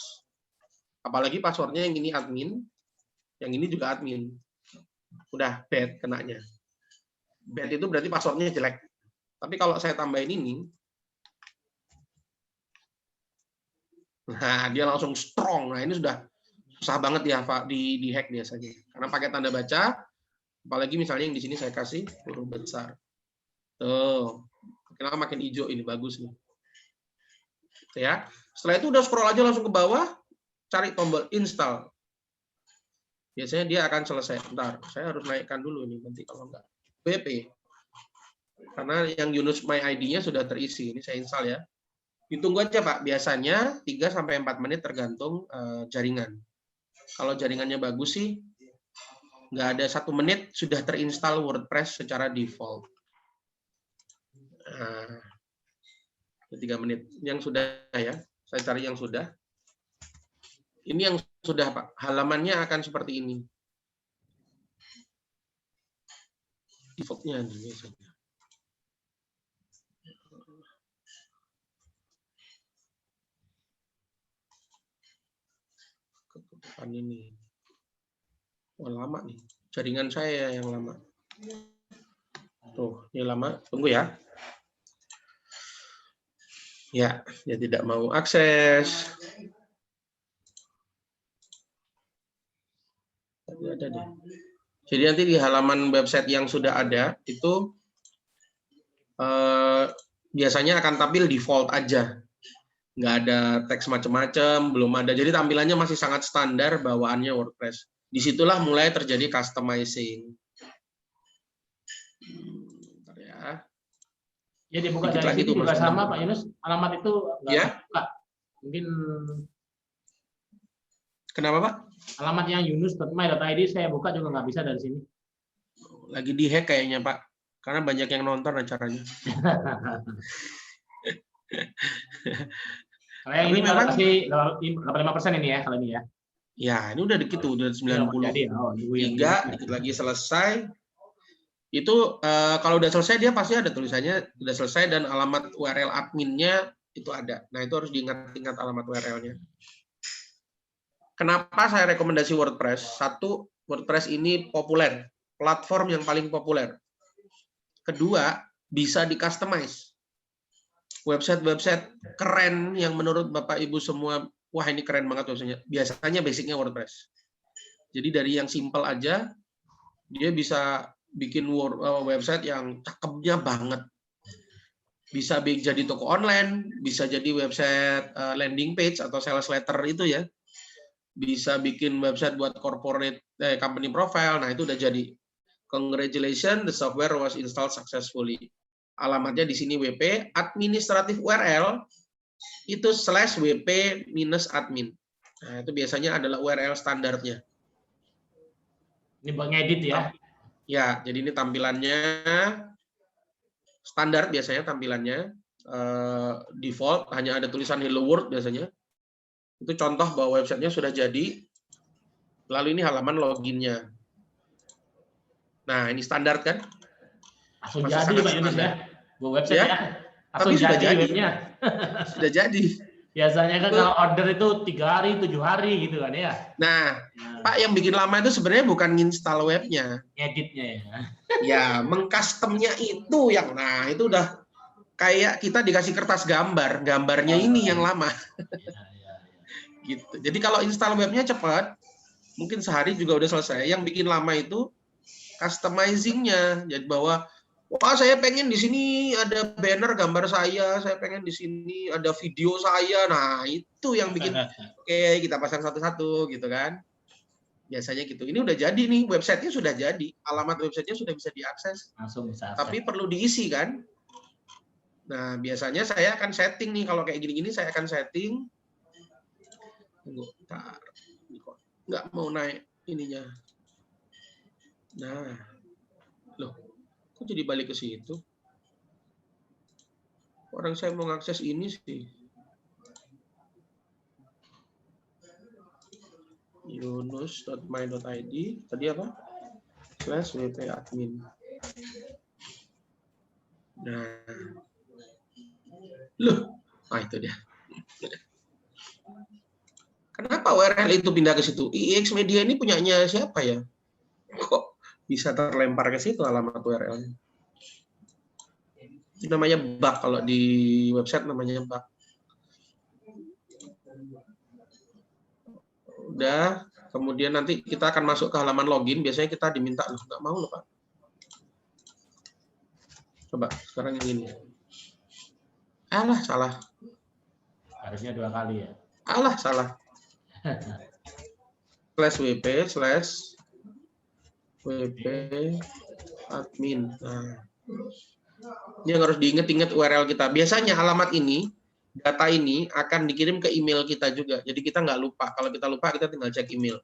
[SPEAKER 2] Apalagi passwordnya yang ini admin, yang ini juga admin. Udah bad kenanya. Bad itu berarti passwordnya jelek. Tapi kalau saya tambahin ini, nah dia langsung strong. Nah ini sudah susah banget ya di hack biasanya. Karena pakai tanda baca, apalagi misalnya yang di sini saya kasih huruf besar. Tuh, kenapa makin hijau ini bagus nih. Ya, setelah itu udah scroll aja langsung ke bawah, cari tombol install. Biasanya dia akan selesai. Bentar, saya harus naikkan dulu nih nanti kalau enggak. WP. Karena yang Yunus My ID-nya sudah terisi. Ini saya install ya. Ditunggu aja Pak. Biasanya 3-4 menit tergantung jaringan. Kalau jaringannya bagus sih, nggak ada 1 menit sudah terinstall WordPress secara default. Nah, 3 menit. Yang sudah ya. Saya cari yang sudah. Ini yang sudah Pak. Halamannya akan seperti ini. Default-nya biasanya. Ketutupan ini. Wah, lama nih. Jaringan saya yang lama. Tuh, ini lama. Tunggu ya. Ya, dia tidak mau akses. Tapi ada deh. Jadi nanti di halaman website yang sudah ada, itu biasanya akan tampil default aja. Nggak ada teks macam-macam, belum ada. Jadi tampilannya masih sangat standar bawaannya WordPress. Disitulah mulai terjadi customizing. Bentar ya.
[SPEAKER 1] Ya dibuka
[SPEAKER 2] Dikit
[SPEAKER 1] dari
[SPEAKER 2] lagi
[SPEAKER 1] sini
[SPEAKER 2] tuh,
[SPEAKER 1] juga
[SPEAKER 2] Mas.
[SPEAKER 1] sama Pak Yunus. Alamat itu nggak
[SPEAKER 2] Ya.
[SPEAKER 1] Pak. Mungkin
[SPEAKER 2] Kenapa Pak?
[SPEAKER 1] alamat yang yunus.my.id saya buka juga nggak bisa dari sini.
[SPEAKER 2] Lagi dihack kayaknya Pak. Karena banyak yang nonton acaranya.
[SPEAKER 1] Kalau yang
[SPEAKER 2] Tapi
[SPEAKER 1] ini
[SPEAKER 2] memang
[SPEAKER 1] kasih 85% ini ya, kalau ini ya.
[SPEAKER 2] ya, ini udah dikit tuh, udah 90.
[SPEAKER 1] Jadi, yang
[SPEAKER 2] 3, dikit lagi selesai. Itu kalau udah selesai dia pasti ada tulisannya udah selesai dan alamat URL adminnya itu ada. Nah, itu harus diingat-ingat alamat URL-nya. Kenapa saya rekomendasi WordPress? 1, WordPress ini populer, platform yang paling populer. Kedua, bisa di-customize. Website-website keren yang menurut Bapak Ibu semua, wah ini keren banget websitenya. Biasanya basicnya WordPress. Jadi dari yang simple aja, dia bisa bikin website yang cakepnya banget. Bisa jadi toko online, bisa jadi website landing page atau sales letter itu ya. Bisa bikin website buat corporate company profile. Nah, itu udah jadi. Congratulations, the software was installed successfully. Alamatnya di sini WP, administratif URL itu /wp-admin. Nah, itu biasanya adalah URL standarnya.
[SPEAKER 1] Ini buat ngedit ya.
[SPEAKER 2] Ya, jadi ini tampilannya standar biasanya tampilannya default hanya ada tulisan Hello World biasanya. Itu contoh bahwa websitenya sudah jadi. Lalu ini halaman loginnya. Nah, ini standar kan?
[SPEAKER 1] Langsung jadi Pak Yunus ya. Website ya.
[SPEAKER 2] Tapi sudah jadi.
[SPEAKER 1] Webnya.
[SPEAKER 2] Sudah jadi.
[SPEAKER 1] Biasanya kan kalau order itu 3 hari, 7 hari gitu kan ya.
[SPEAKER 2] Nah, Pak, yang bikin lama itu sebenarnya bukan nginstal webnya.
[SPEAKER 1] Editnya ya.
[SPEAKER 2] Ya, mengcustomnya itu yang, nah itu udah kayak kita dikasih kertas gambar, gambarnya ini yang lama. Gitu. Jadi kalau install webnya cepat, mungkin sehari juga udah selesai. Yang bikin lama itu customizing-nya. Jadi bahwa, wah saya pengen di sini ada banner gambar saya pengen di sini ada video saya. Nah, itu yang bikin oke, kita pasang satu-satu gitu kan. Biasanya gitu. Ini udah jadi nih, websitenya sudah jadi. Alamat websitenya sudah bisa diakses.
[SPEAKER 1] Langsung bisa.
[SPEAKER 2] Tapi perlu diisi kan. Nah, biasanya saya akan setting nih. Kalau kayak gini-gini saya akan setting. Tunggu, ntar. Nggak mau naik. ininya. Nah, loh, kok jadi balik ke situ? Orang saya mau ngakses ini sih. yunus.my.id, tadi apa? /wp-admin. Nah, loh, itu dia. Kenapa URL itu pindah ke situ? IX Media ini punyanya siapa ya? Kok bisa terlempar ke situ alamat URL-nya? Itu namanya bug, kalau di website namanya bug. Udah, kemudian nanti kita akan masuk ke halaman login. Biasanya kita diminta, loh, nggak mau loh Pak. Coba sekarang yang ini. Alah, salah.
[SPEAKER 1] Harusnya 2 kali ya.
[SPEAKER 2] Alah, salah. /wp/wp-admin. Nah, ini yang harus diingat-ingat URL kita. Biasanya alamat ini, data ini akan dikirim ke email kita juga. Jadi kita nggak lupa. Kalau kita lupa, kita tinggal cek email.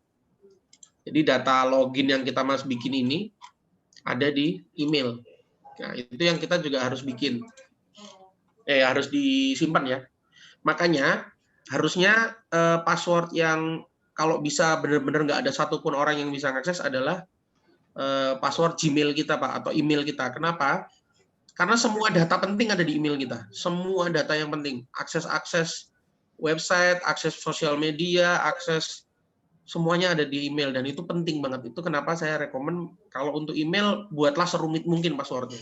[SPEAKER 2] Jadi data login yang kita mas bikin ini ada di email. Nah, itu yang kita juga harus bikin. Harus disimpan ya. Makanya harusnya password yang kalau bisa benar-benar nggak ada satupun orang yang bisa mengakses adalah password Gmail kita, Pak, atau email kita. Kenapa? Karena semua data penting ada di email kita. Semua data yang penting. Akses website, akses sosial media, akses semuanya ada di email. Dan itu penting banget. Itu kenapa saya rekomen kalau untuk email, buatlah serumit mungkin passwordnya.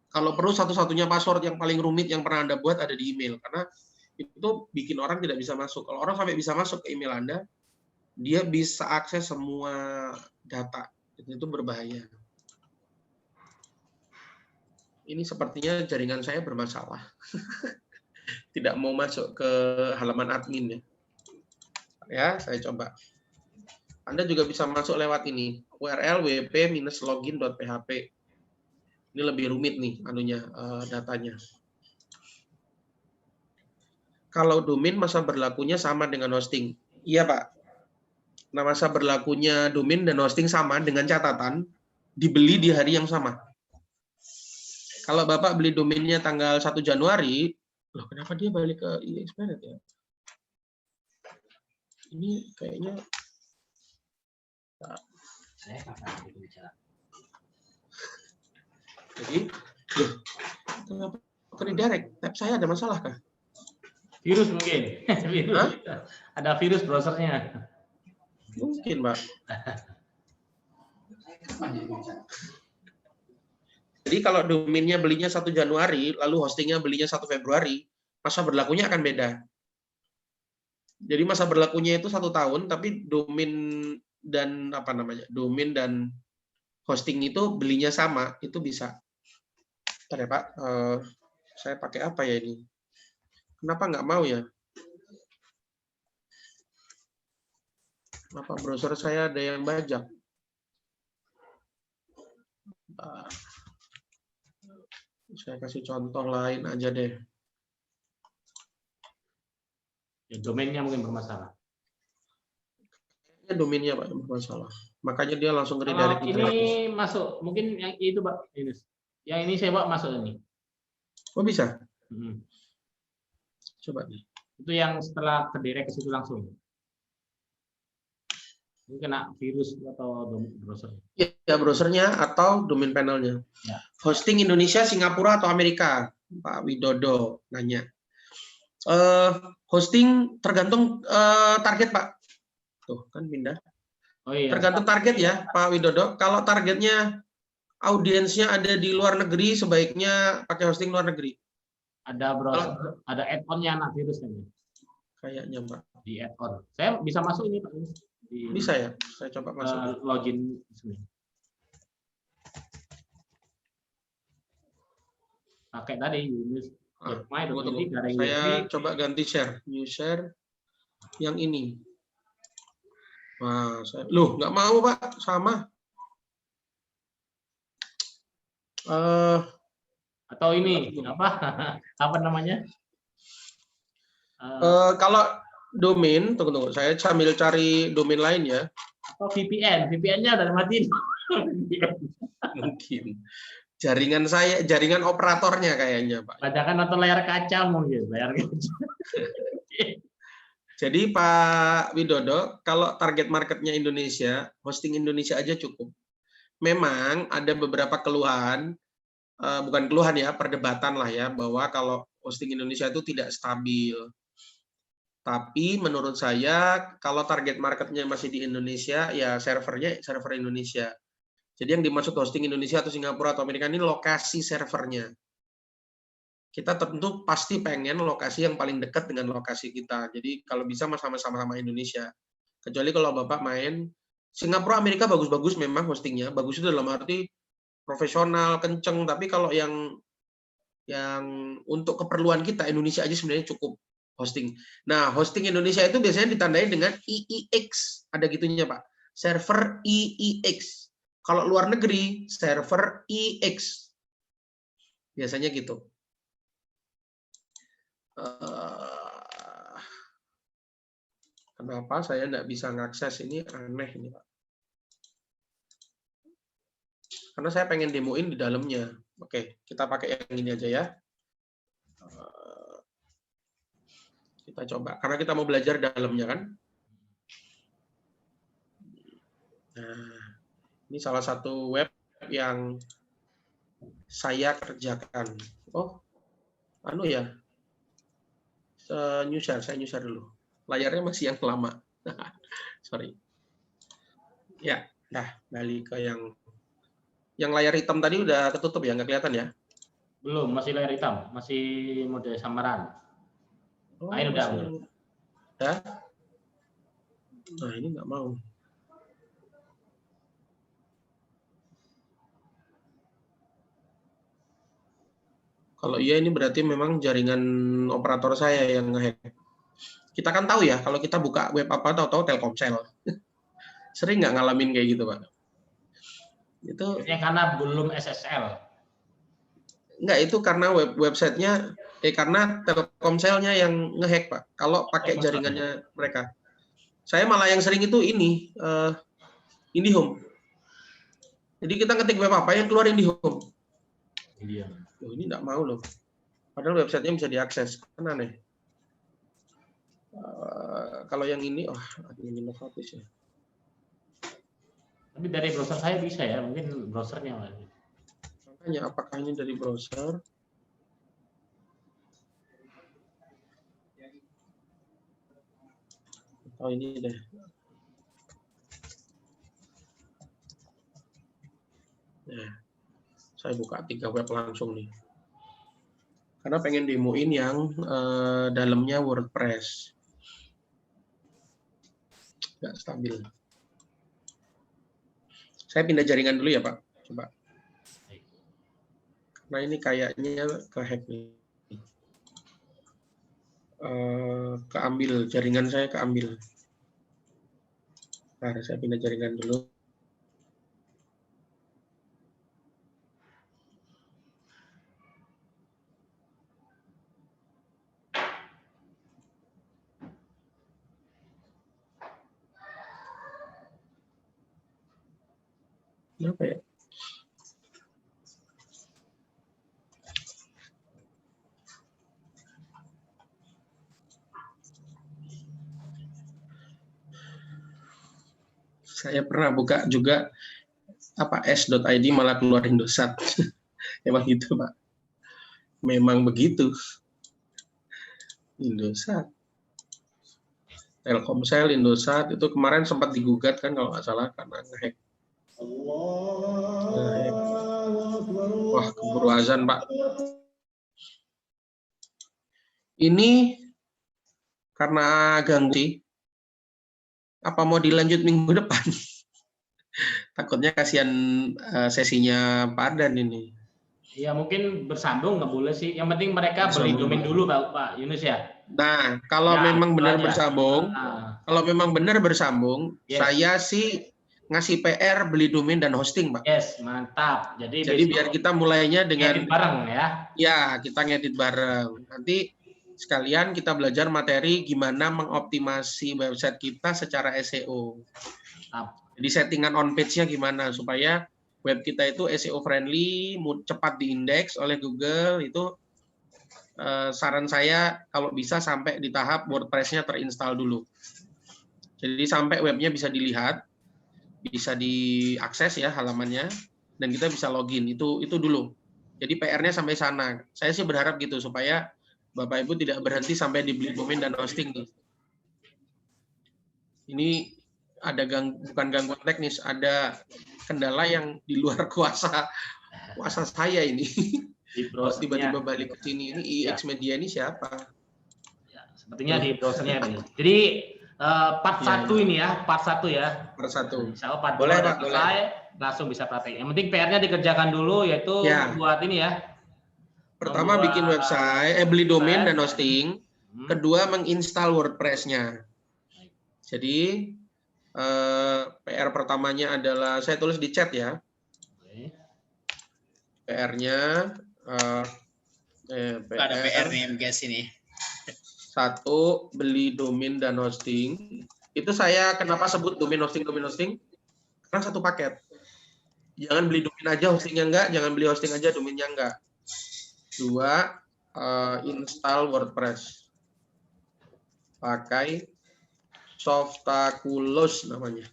[SPEAKER 2] Kalau perlu satu-satunya password yang paling rumit yang pernah Anda buat ada di email. Karena itu bikin orang tidak bisa masuk. Kalau orang sampai bisa masuk ke email Anda, dia bisa akses semua data. Itu berbahaya. Ini sepertinya jaringan saya bermasalah. Tidak mau masuk ke halaman admin ya. Ya, saya coba. Anda juga bisa masuk lewat ini, URL wp-login.php. Ini lebih rumit nih datanya. Kalau domain masa berlakunya sama dengan hosting. Iya, Pak. Nah, masa berlakunya domain dan hosting sama dengan catatan dibeli di hari yang sama. Kalau Bapak beli domainnya tanggal 1 Januari, loh kenapa dia balik ke IX Planet ya? Ini kayaknya jadi, kenapa ke redirect? Tab saya ada masalah kah?
[SPEAKER 1] Virus mungkin. Virus. Ada virus browsernya.
[SPEAKER 2] Mungkin, Pak. Jadi kalau domainnya belinya 1 Januari, lalu hostingnya belinya 1 Februari, masa berlakunya akan beda. Jadi masa berlakunya itu 1 tahun, tapi domain dan domain dan hosting itu belinya sama, itu bisa. Bentar ya Pak, saya pakai apa ya ini? Kenapa nggak mau ya? Kenapa browser saya ada yang bajak? Saya kasih contoh lain aja deh.
[SPEAKER 1] Ya, domainnya mungkin bermasalah.
[SPEAKER 2] Domainnya Pak yang bermasalah. Makanya dia langsung redirect.
[SPEAKER 1] Kalau ini masuk, mungkin yang itu Pak. Yang ini saya bawa masuk ini.
[SPEAKER 2] Oh bisa? Coba nih.
[SPEAKER 1] Itu yang setelah kedirect ke situ langsung. Ini kena virus atau browser?
[SPEAKER 2] Ya, browsernya atau domain panelnya.
[SPEAKER 1] Ya.
[SPEAKER 2] Hosting Indonesia, Singapura, atau Amerika? Pak Widodo nanya. Hosting tergantung target, Pak. Tuh, kan pindah.
[SPEAKER 1] Oh, iya.
[SPEAKER 2] Tergantung target ya, Pak Widodo. Kalau targetnya audiensnya ada di luar negeri, sebaiknya pakai hosting luar negeri.
[SPEAKER 1] Ada browser, ada add-on-nya anak virus kan?
[SPEAKER 2] Kayaknya, Pak.
[SPEAKER 1] Di add-on. Saya bisa masuk ini, Pak.
[SPEAKER 2] Bisa ya? Saya coba masuk.
[SPEAKER 1] Login sini. Pakai tadi Yunus.
[SPEAKER 2] Saya coba ganti share. New share yang ini. Nah, loh, nggak mau, Pak. Sama.
[SPEAKER 1] Atau ini apa? Apa namanya?
[SPEAKER 2] domain, tunggu. Saya sambil cari domain lain ya.
[SPEAKER 1] Atau VPN-nya udah matiin.
[SPEAKER 2] Mungkin. Jaringan operatornya kayaknya, Pak.
[SPEAKER 1] Bacakan nonton layar kaca mungkin, layar kaca.
[SPEAKER 2] Jadi Pak Widodo, kalau target marketnya Indonesia, hosting Indonesia aja cukup. Memang ada beberapa keluhan, bukan keluhan ya, perdebatan lah ya, bahwa kalau hosting Indonesia itu tidak stabil. Tapi menurut saya, kalau target marketnya masih di Indonesia, ya servernya server Indonesia. Jadi yang dimaksud hosting Indonesia atau Singapura atau Amerika ini lokasi servernya. Kita tentu pasti pengen lokasi yang paling dekat dengan lokasi kita. Jadi kalau bisa sama-sama Indonesia. Kecuali kalau Bapak main, Singapura, Amerika bagus-bagus memang hostingnya. Bagus itu dalam arti profesional, kenceng. Tapi kalau yang untuk keperluan kita, Indonesia aja sebenarnya cukup hosting. Nah, hosting Indonesia itu biasanya ditandai dengan IIX. Ada gitunya, Pak. Server IIX. Kalau luar negeri, server IX. Biasanya gitu. Kenapa saya nggak bisa ngakses ini? Aneh ini, Pak. Karena saya pengen demoin di dalamnya. Oke, kita pakai yang ini aja ya. Kita coba, karena kita mau belajar dalamnya kan. Nah, ini salah satu web yang saya kerjakan. Oh, anu ya. Saya new share dulu. Layarnya masih yang lama. Sorry. Ya, nah balik ke yang layar hitam tadi udah ketutup ya, nggak kelihatan ya?
[SPEAKER 1] Belum, masih layar hitam, masih mode samaran.
[SPEAKER 2] Oh,
[SPEAKER 1] ini udah.
[SPEAKER 2] Ya? Nah, ini nggak mau. Kalau iya ini berarti memang jaringan operator saya yang ngehack. Kita kan tahu ya, kalau kita buka web apa tahu-tahu Telkomsel. Sering nggak ngalamin kayak gitu, Pak? Itu
[SPEAKER 1] karena belum SSL.
[SPEAKER 2] Enggak, itu karena websitenya, karena Telkomselnya yang ngehack, Pak. Kalau pakai jaringannya mereka. Saya malah yang sering itu ini, IndiHome. Jadi kita ngetik web apa yang keluar IndiHome.
[SPEAKER 1] Iya.
[SPEAKER 2] Loh, ini enggak mau loh. Padahal websitenya bisa diakses. Kan aneh. Kalau yang ini, ini notice ya.
[SPEAKER 1] Tapi dari browser saya bisa ya, mungkin browsernya.
[SPEAKER 2] Makanya apakah ini dari browser? Oh, ini deh. Nah, saya buka 3 web langsung nih. Karena pengen demoin yang dalamnya WordPress. Nggak stabil. Saya pindah jaringan dulu ya, Pak. Coba. Nah, ini kayaknya kehack nih. Keambil, jaringan saya keambil. Nah, saya pindah jaringan dulu. Kenapa ya? Saya pernah buka juga s.id malah keluar Indosat. Emang gitu, Pak. Memang begitu. Indosat. Telkomsel, Indosat itu kemarin sempat digugat kan kalau nggak salah karena ngehack. Wah, keburu azan, Pak. Ini karena ganggu sih. Apa mau dilanjut minggu depan? Takutnya kasihan sesinya Pak Ardan ini.
[SPEAKER 1] Ya mungkin bersambung nggak boleh sih. Yang penting mereka beli domain dulu, Pak Yunus ya.
[SPEAKER 2] Nah, kalau memang benar bersambung,
[SPEAKER 1] yes.
[SPEAKER 2] Saya sih ngasih PR beli domain dan hosting, Pak.
[SPEAKER 1] Yes, mantap. Jadi
[SPEAKER 2] biar kita mulainya dengan
[SPEAKER 1] ngedit bareng ya.
[SPEAKER 2] Ya, kita ngedit bareng. Nanti sekalian kita belajar materi gimana mengoptimasi website kita secara SEO. Jadi settingan on page-nya gimana supaya web kita itu SEO friendly, cepat diindeks oleh Google. Itu saran saya kalau bisa sampai di tahap WordPress-nya terinstall dulu. Jadi sampai webnya bisa dilihat, bisa diakses ya halamannya, dan kita bisa login. Itu dulu. Jadi PR-nya sampai sana. Saya sih berharap gitu supaya Bapak Ibu tidak berhenti sampai dibeli domain dan hosting nih. Ini ada bukan gangguan teknis, ada kendala yang di luar kuasa saya ini. Tiba-tiba balik ke sini, ini IX Media ini siapa?
[SPEAKER 1] Ya, sepertinya di browsernya ini. Jadi part 1 ini ya, part 1 ya.
[SPEAKER 2] Part 1.
[SPEAKER 1] Insya Allah part 2
[SPEAKER 2] boleh,
[SPEAKER 1] udah
[SPEAKER 2] Pak,
[SPEAKER 1] selesai, langsung bisa praktek. Yang penting PR-nya dikerjakan dulu, yaitu buat ini ya.
[SPEAKER 2] Pertama bikin website, beli domain dan hosting. Kedua menginstal WordPress-nya. Jadi PR pertamanya adalah saya tulis di chat ya. PR-nya
[SPEAKER 3] ada PR nih guys ini.
[SPEAKER 2] 1, beli domain dan hosting. Itu saya kenapa sebut domain hosting? Karena satu paket. Jangan beli domain aja, hostingnya enggak. Jangan beli hosting aja, domainnya enggak. 2, install WordPress. Pakai Softaculous namanya.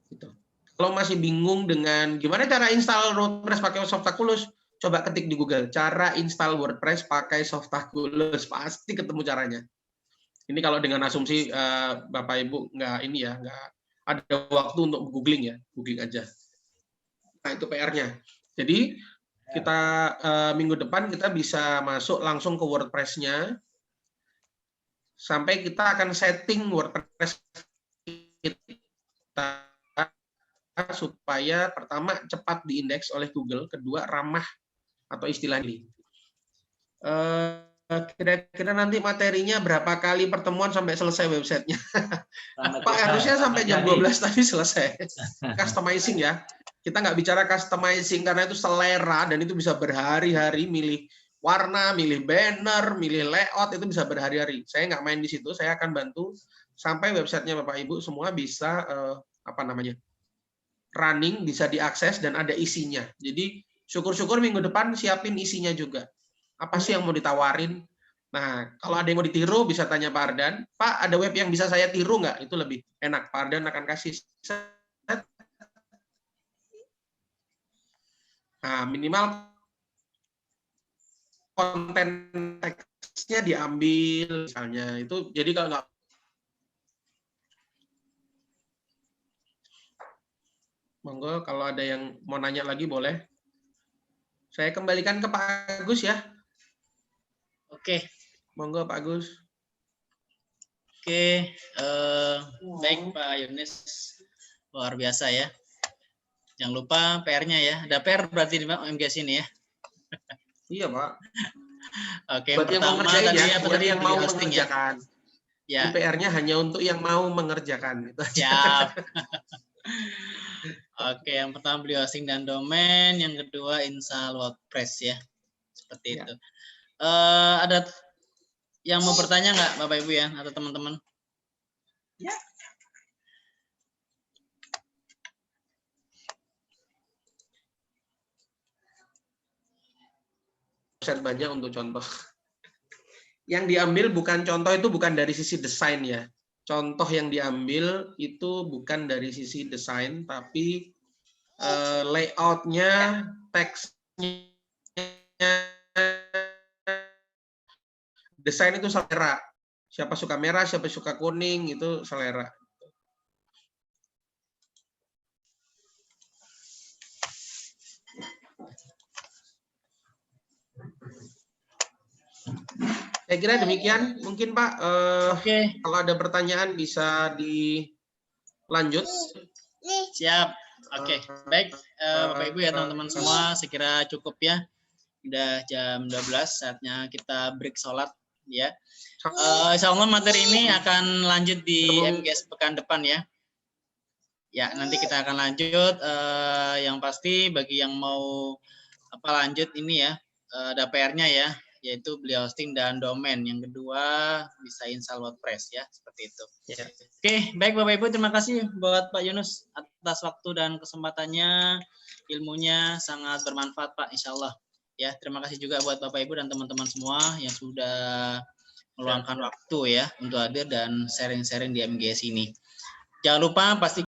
[SPEAKER 2] Gitu. Kalau masih bingung dengan gimana cara install WordPress pakai Softaculous, coba ketik di Google, cara install WordPress pakai Softaculous, pasti ketemu caranya. Ini kalau dengan asumsi Bapak Ibu nggak ada waktu untuk googling ya, googling aja. Nah itu PR-nya. Jadi kita minggu depan kita bisa masuk langsung ke WordPress-nya, sampai kita akan setting WordPress kita supaya pertama cepat diindeks oleh Google, kedua ramah atau istilah ini. Kira-kira nanti materinya berapa kali pertemuan sampai selesai websitenya? Pak, harusnya sampai jam 12 tadi selesai. Customizing ya. Kita nggak bicara customizing karena itu selera dan itu bisa berhari-hari milih warna, milih banner, milih layout, itu bisa berhari-hari. Saya nggak main di situ, saya akan bantu sampai websitenya Bapak Ibu semua bisa running, bisa diakses dan ada isinya. Jadi syukur-syukur minggu depan siapin isinya juga. Apa sih yang mau ditawarin? Nah, kalau ada yang mau ditiru bisa tanya Pak Ardan. Pak, ada web yang bisa saya tiru nggak? Itu lebih enak. Pak Ardan akan kasih. Nah, minimal konten teksnya diambil misalnya. Itu jadi kalau nggak monggo kalau ada yang mau nanya lagi boleh. Saya kembalikan ke Pak Agus ya.
[SPEAKER 3] Oke.
[SPEAKER 2] Monggo Pak Agus.
[SPEAKER 3] Oke, baik Pak Yunis. Luar biasa ya. Jangan lupa PR-nya ya. Ada PR berarti di MGS ini ya.
[SPEAKER 2] Iya, Pak.
[SPEAKER 3] Oke, yang pertama tadi
[SPEAKER 2] ya,
[SPEAKER 3] apa tadi
[SPEAKER 2] yang mau
[SPEAKER 3] hosting
[SPEAKER 2] mengerjakan. Ya. PR-nya hanya untuk yang mau mengerjakan.
[SPEAKER 3] Siap. Oke, yang pertama beli hosting dan domain, yang kedua install WordPress ya. Seperti itu. Ada yang mau bertanya nggak Bapak Ibu ya atau teman-teman?
[SPEAKER 2] Ya. Banyak untuk contoh. Yang diambil bukan contoh itu bukan dari sisi desain ya. Contoh yang diambil itu bukan dari sisi desain, tapi layoutnya, teksnya, desain itu selera. Siapa suka merah, siapa suka kuning, itu selera. Saya kira demikian, mungkin Pak.
[SPEAKER 3] Oke.
[SPEAKER 2] Kalau ada pertanyaan bisa dilanjut.
[SPEAKER 3] Siap. Oke, baik Bapak Ibu ya teman-teman semua, saya kira cukup ya. Udah jam 12, saatnya kita break sholat ya. Insya Allah materi ini akan lanjut di MGS pekan depan ya. Ya, nanti kita akan lanjut. Yang pasti bagi yang mau lanjut ini ya, ada PR-nya ya. yaitu beli hosting dan domain. Yang kedua bisa install WordPress ya, seperti itu.
[SPEAKER 1] Ya.
[SPEAKER 3] Oke, baik Bapak Ibu, terima kasih buat Pak Yunus atas waktu dan kesempatannya. Ilmunya sangat bermanfaat Pak, insya Allah. Ya, terima kasih juga buat Bapak Ibu dan teman-teman semua yang sudah meluangkan waktu ya untuk hadir dan sharing-sharing di MGS ini. Jangan lupa pasti